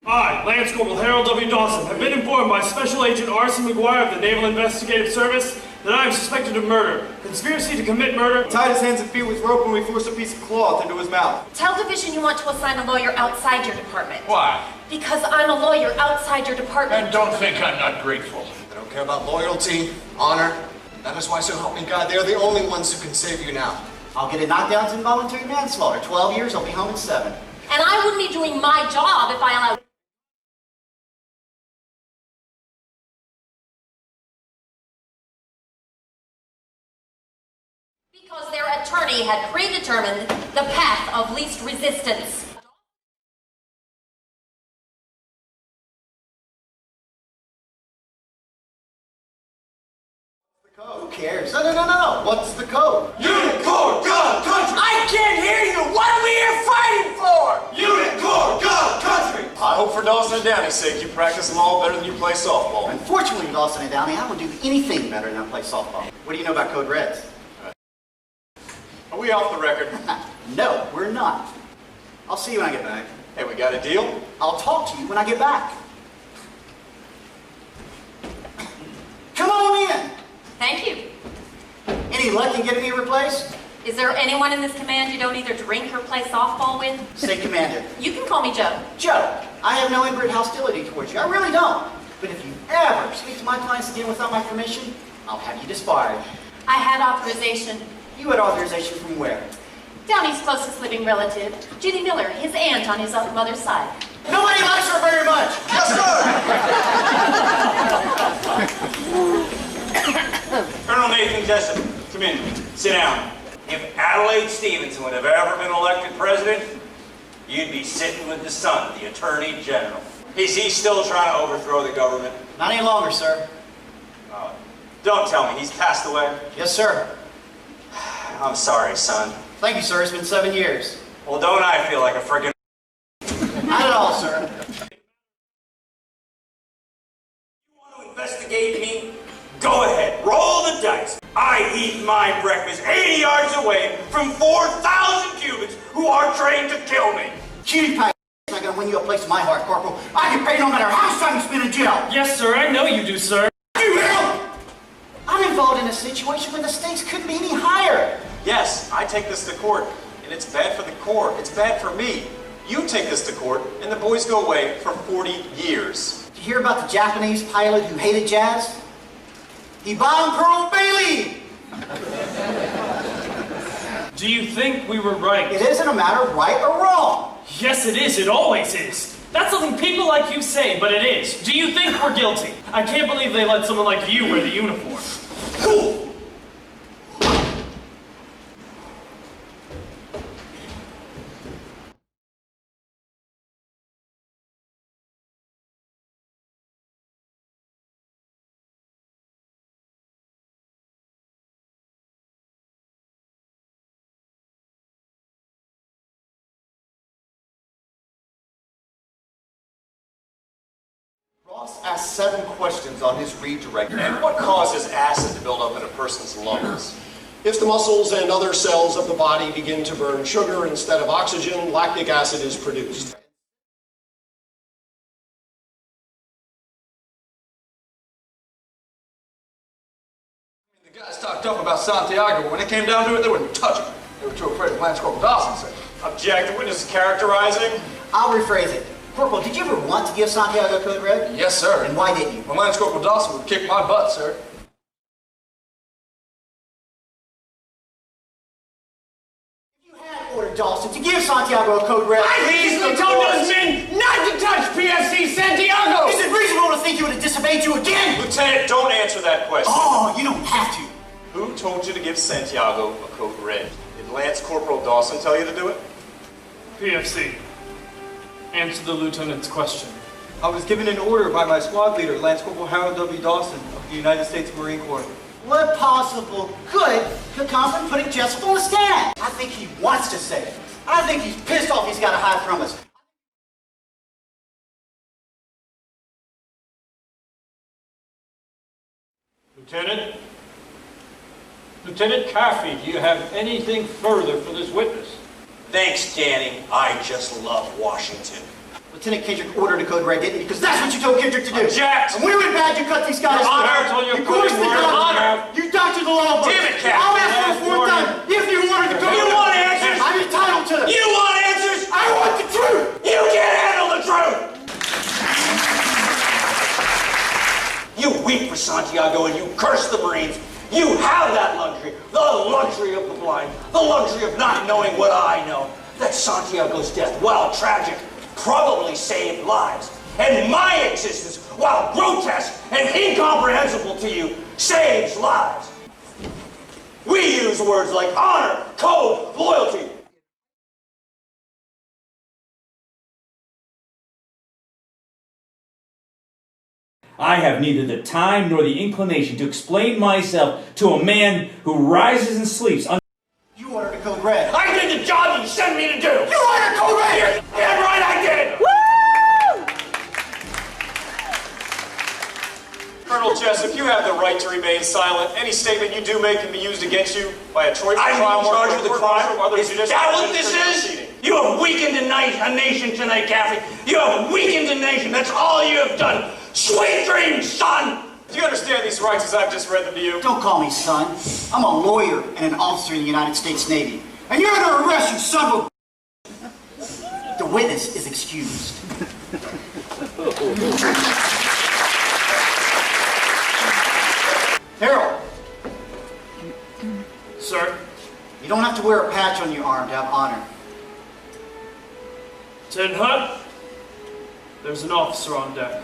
I, Lance Corporal Harold W. Dawson, have been informed by Special Agent Arson McGuire of the Naval Investigative Service that I am suspected of murder, conspiracy to commit murder. Tied his hands and feet with rope and we forced a piece of cloth into his mouth. Tell Division you want to assign a lawyer outside your department. Why? Because I'm a lawyer outside your department. And don't think I'm not grateful. They don't care about loyalty, honor. That is why, so help me God, they're the only ones who can save you now. I'll get a knockdown to involuntary manslaughter. 12 years, I'll be home in 7. And I wouldn't be doing my job if I allowed... Because their attorney had predetermined the path of least resistance. Who cares? No. What's the code? Unit, Corps, God, Country! I can't hear you! What are we here fighting for? Unit, Corps, God, Country! I hope for Dawson and Downey's sake you practice law better than you play softball. Unfortunately, Dawson and Downey, I would do anything better than play softball. What do you know about Code Reds? Are we off the record? No, we're not. I'll see you when I get back. Hey, we got a deal? I'll talk to you when I get back. Come on in! Thank you. Any luck in getting me replaced? Is there anyone in this command you don't either drink or play softball with? Say Commander. You can call me Joe. Joe, I have no inbred hostility towards you. I really don't. But if you ever speak to my clients again without my permission, I'll have you disbarred. I had authorization. You had authorization from where? Downey's closest living relative, Judy Miller, his aunt on his mother's side. Nobody likes her very much. Yes, sir! Colonel Nathan Jessup, come in. Sit down. If Adelaide Stevenson would have ever been elected president, you'd be sitting with the son of the Attorney General. Is he still trying to overthrow the government? Not any longer, sir. Don't tell me he's passed away. Yes, sir. I'm sorry, son. Thank you, sir. It's been 7 years. Well, don't I feel like a friggin'... Not at all, sir. You want to investigate me? Go ahead, roll the dice. I eat my breakfast 80 yards away from 4,000 Cubans who are trained to kill me. Cutie pie is not going to win you a place in my heart, Corporal. I get paid no matter how much time you spend in jail. Yes, sir, I know you do, sir. You hell! I'm involved in a situation where the stakes couldn't be any higher. Yes, I take this to court, and it's bad for the Corps. It's bad for me. You take this to court, and the boys go away for 40 years. Did you hear about the Japanese pilot who hated jazz? He bombed Pearl Bailey! Do you think we were right? It isn't a matter of right or wrong. Yes, it is. It always is. That's something people like you say, but it is. Do you think we're guilty? I can't believe they let someone like you wear the uniform. Ross asked 7 questions on his redirect. And what causes acid to build up in a person's lungs? If the muscles and other cells of the body begin to burn sugar instead of oxygen, lactic acid is produced. The guys talked up about Santiago, but when it came down to it, they wouldn't touch him. They were too afraid of Lance Corporal Dawson said. Object. The witness is characterizing. I'll rephrase it. Corporal, did you ever want to give Santiago Code Red? Yes, sir. And why didn't you? Well, Lance Corporal Dawson would kick my butt, sir. If you had ordered Dawson to give Santiago a Code Red... Please told those men not to touch PFC Santiago! Is it reasonable to think he would have disobeyed you again? Lieutenant, don't answer that question. Oh, you don't have to. Who told you to give Santiago a code red? Did Lance Corporal Dawson tell you to do it? PFC. Answer the lieutenant's question. I was given an order by my squad leader, Lance Corporal Harold W. Dawson of the United States Marine Corps. What possible good could come from putting Jessup on the stand? I think he wants to say it. I think he's pissed off he's got to hide from us. Lieutenant? Lieutenant Caffey, do you have anything further for this witness? Thanks, Danny. I just love Washington. Lieutenant Kendrick ordered a code red, didn't he? Because that's what you told Kendrick to do. Object! And when it went bad, you cut these guys Your Honor, off. I told you You a coerced the word. doctor. Honor. You doctored the law books. Damn it, Captain. I'll ask for a fourth time if you ordered the code You red. want answers? I'm entitled to them. You want answers? I want the truth. You can't handle the truth! You weep for Santiago and you curse the Marines. You have that luxury, the luxury of the blind, the luxury of not knowing what I know. That Santiago's death, while tragic, probably saved lives. And my existence, while grotesque and incomprehensible to you, saves lives. We use words like honor, code, loyalty. I have neither the time nor the inclination to explain myself to a man who rises and sleeps under. You ordered a code red. I did the job you sent me to do. You ordered code red. You're damn right I did. Colonel Jessup, you have the right to remain silent. Any statement you do make can be used against you by a trial I'm in charge of the crime. or other Is judicial that what this proceeding. is? You have weakened a nation tonight, Kathy. You have weakened a nation. That's all you have done. Sweet dreams, son! Do you understand these rights as I've just read them to you? Don't call me son. I'm a lawyer and an officer in the United States Navy. And you're under arrest, you son of a... The witness is excused. Harold, Sir, you don't have to wear a patch on your arm to have honor. Tin Hut, there's an officer on deck.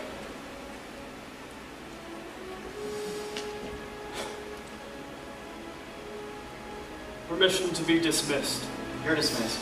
Permission to be dismissed. You're dismissed.